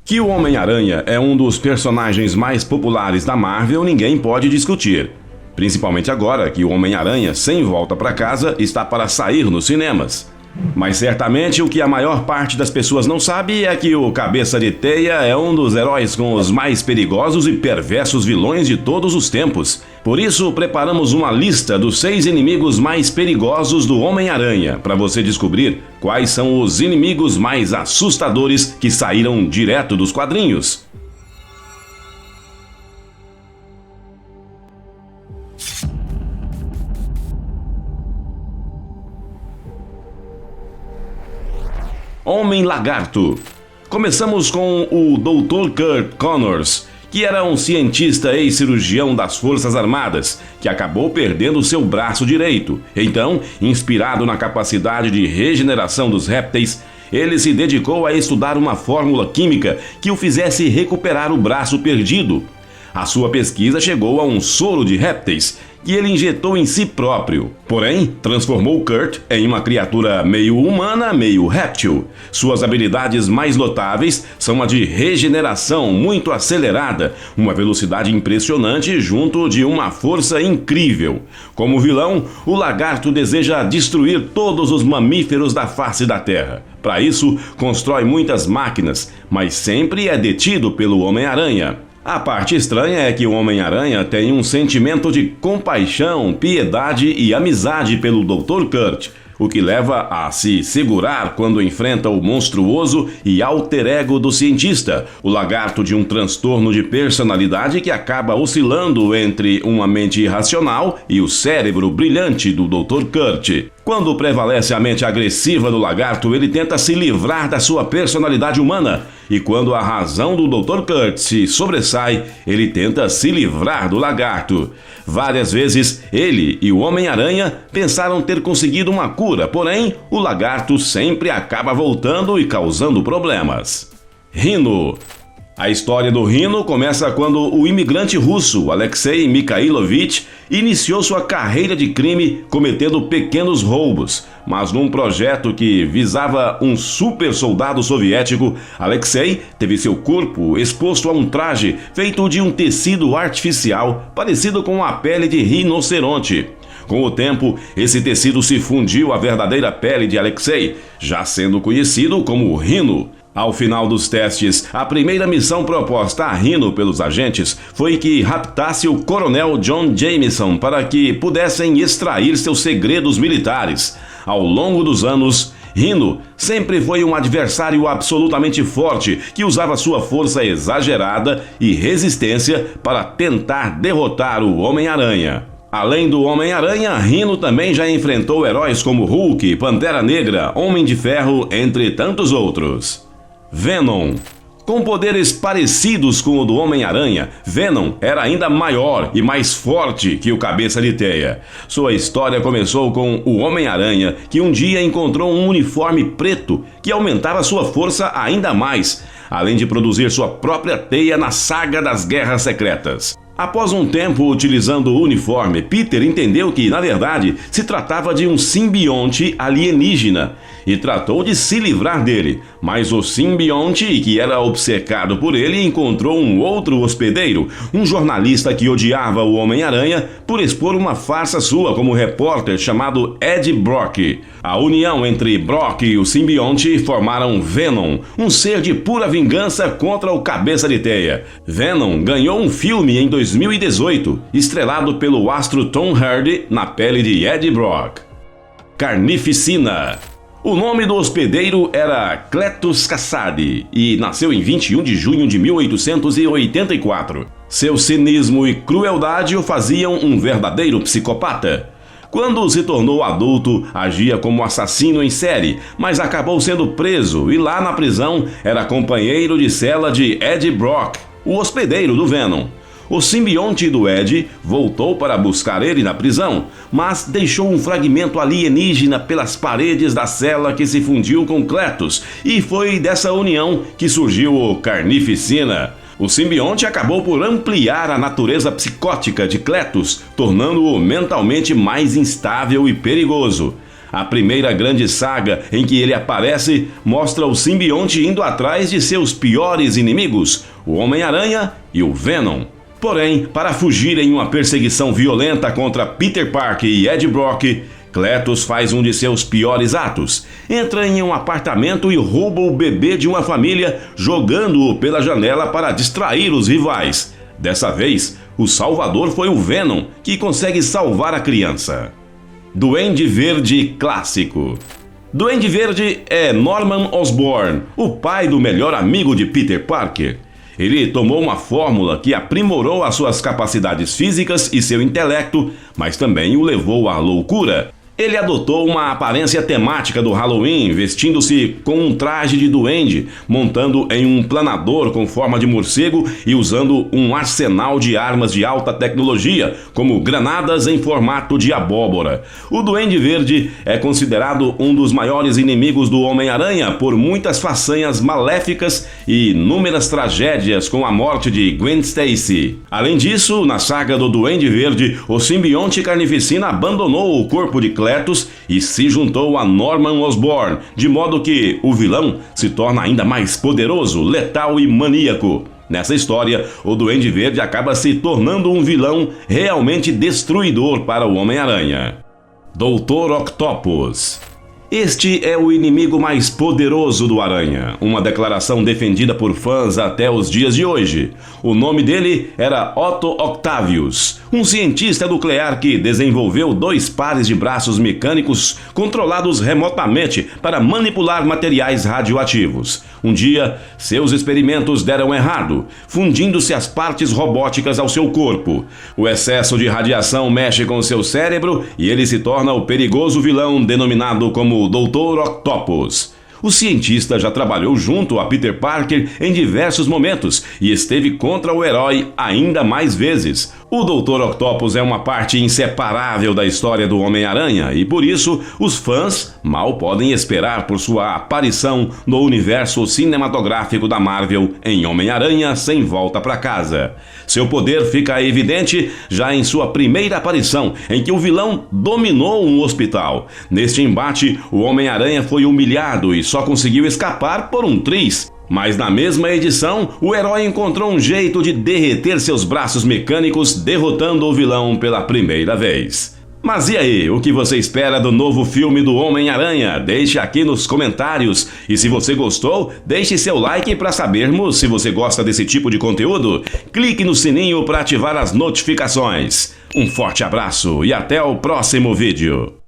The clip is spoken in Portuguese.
Que o Homem-Aranha é um dos personagens mais populares da Marvel, ninguém pode discutir. Principalmente agora que o Homem-Aranha, sem volta para casa, está para sair nos cinemas. Mas certamente o que a maior parte das pessoas não sabe é que o Cabeça de Teia é um dos heróis com os mais perigosos e perversos vilões de todos os tempos. Por isso, preparamos uma lista dos 6 inimigos mais perigosos do Homem-Aranha, para você descobrir quais são os inimigos mais assustadores que saíram direto dos quadrinhos. Homem-Lagarto. Começamos com o Dr. Curt Connors, que era um cientista ex-cirurgião das Forças Armadas, que acabou perdendo seu braço direito. Então, inspirado na capacidade de regeneração dos répteis, ele se dedicou a estudar uma fórmula química que o fizesse recuperar o braço perdido. A sua pesquisa chegou a um soro de répteis que ele injetou em si próprio. Porém, transformou Curt em uma criatura meio humana, meio réptil. Suas habilidades mais notáveis são a de regeneração muito acelerada, uma velocidade impressionante junto de uma força incrível. Como vilão, o lagarto deseja destruir todos os mamíferos da face da Terra. Para isso, constrói muitas máquinas, mas sempre é detido pelo Homem-Aranha. A parte estranha é que o Homem-Aranha tem um sentimento de compaixão, piedade e amizade pelo Dr. Curt, o que leva a se segurar quando enfrenta o monstruoso e alter ego do cientista, o lagarto de um transtorno de personalidade que acaba oscilando entre uma mente irracional e o cérebro brilhante do Dr. Curt. Quando prevalece a mente agressiva do lagarto, ele tenta se livrar da sua personalidade humana. E quando a razão do Dr. Curt se sobressai, ele tenta se livrar do lagarto. Várias vezes, ele e o Homem-Aranha pensaram ter conseguido uma cura, porém, o lagarto sempre acaba voltando e causando problemas. Rhino. A história do Rhino começa quando o imigrante russo Alexei Mikhailovich iniciou sua carreira de crime cometendo pequenos roubos. Mas num projeto que visava um super soldado soviético, Alexei teve seu corpo exposto a um traje feito de um tecido artificial parecido com a pele de rinoceronte. Com o tempo, esse tecido se fundiu à verdadeira pele de Alexei, já sendo conhecido como Rhino. Ao final dos testes, a primeira missão proposta a Rhino pelos agentes foi que raptasse o coronel John Jameson para que pudessem extrair seus segredos militares. Ao longo dos anos, Rhino sempre foi um adversário absolutamente forte que usava sua força exagerada e resistência para tentar derrotar o Homem-Aranha. Além do Homem-Aranha, Rhino também já enfrentou heróis como Hulk, Pantera Negra, Homem de Ferro, entre tantos outros. Venom. Com poderes parecidos com o do Homem-Aranha, Venom era ainda maior e mais forte que o Cabeça de Teia. Sua história começou com o Homem-Aranha, que um dia encontrou um uniforme preto que aumentava sua força ainda mais, além de produzir sua própria teia na saga das Guerras Secretas. Após um tempo utilizando o uniforme, Peter entendeu que, na verdade, se tratava de um simbionte alienígena e tratou de se livrar dele. Mas o simbionte, que era obcecado por ele, encontrou um outro hospedeiro, um jornalista que odiava o Homem-Aranha por expor uma farsa sua como repórter chamado Ed Brock. A união entre Brock e o simbionte formaram Venom, um ser de pura vingança contra o Cabeça de Teia. Venom ganhou um filme em 2018, estrelado pelo astro Tom Hardy na pele de Ed Brock. Carnificina. O nome do hospedeiro era Cletus Kasady e nasceu em 21 de junho de 1884. Seu cinismo e crueldade o faziam um verdadeiro psicopata. Quando se tornou adulto, agia como assassino em série, mas acabou sendo preso e lá na prisão era companheiro de cela de Ed Brock, o hospedeiro do Venom. O simbionte do Ed voltou para buscar ele na prisão, mas deixou um fragmento alienígena pelas paredes da cela que se fundiu com Cletus, e foi dessa união que surgiu o Carnificina. O simbionte acabou por ampliar a natureza psicótica de Cletus, tornando-o mentalmente mais instável e perigoso. A primeira grande saga em que ele aparece mostra o simbionte indo atrás de seus piores inimigos, o Homem-Aranha e o Venom. Porém, para fugir em uma perseguição violenta contra Peter Parker e Ed Brock, Cletus faz um de seus piores atos. Entra em um apartamento e rouba o bebê de uma família, jogando-o pela janela para distrair os rivais. Dessa vez, o salvador foi o Venom, que consegue salvar a criança. Duende Verde clássico. Duende Verde é Norman Osborn, o pai do melhor amigo de Peter Parker. Ele tomou uma fórmula que aprimorou as suas capacidades físicas e seu intelecto, mas também o levou à loucura. Ele adotou uma aparência temática do Halloween, vestindo-se com um traje de duende, montando em um planador com forma de morcego e usando um arsenal de armas de alta tecnologia, como granadas em formato de abóbora. O Duende Verde é considerado um dos maiores inimigos do Homem-Aranha por muitas façanhas maléficas e inúmeras tragédias com a morte de Gwen Stacy. Além disso, na saga do Duende Verde, o simbionte Carnificina abandonou o corpo de Cletus e se juntou a Norman Osborn, de modo que o vilão se torna ainda mais poderoso, letal e maníaco. Nessa história, o Duende Verde acaba se tornando um vilão realmente destruidor para o Homem-Aranha. Dr. Octopus. Este é o inimigo mais poderoso do Aranha, uma declaração defendida por fãs até os dias de hoje. O nome dele era Otto Octavius, um cientista nuclear que desenvolveu 2 pares de braços mecânicos controlados remotamente para manipular materiais radioativos. Um dia, seus experimentos deram errado, fundindo-se as partes robóticas ao seu corpo. O excesso de radiação mexe com seu cérebro e ele se torna o perigoso vilão denominado como Dr. Octopus. O cientista já trabalhou junto a Peter Parker em diversos momentos e esteve contra o herói ainda mais vezes. O Dr. Octopus é uma parte inseparável da história do Homem-Aranha e, por isso, os fãs mal podem esperar por sua aparição no universo cinematográfico da Marvel em Homem-Aranha Sem Volta para Casa. Seu poder fica evidente já em sua primeira aparição, em que o vilão dominou um hospital. Neste embate, o Homem-Aranha foi humilhado e só conseguiu escapar por um triz. Mas na mesma edição, o herói encontrou um jeito de derreter seus braços mecânicos, derrotando o vilão pela primeira vez. Mas e aí, o que você espera do novo filme do Homem-Aranha? Deixe aqui nos comentários. E se você gostou, deixe seu like para sabermos se você gosta desse tipo de conteúdo. Clique no sininho para ativar as notificações. Um forte abraço e até o próximo vídeo.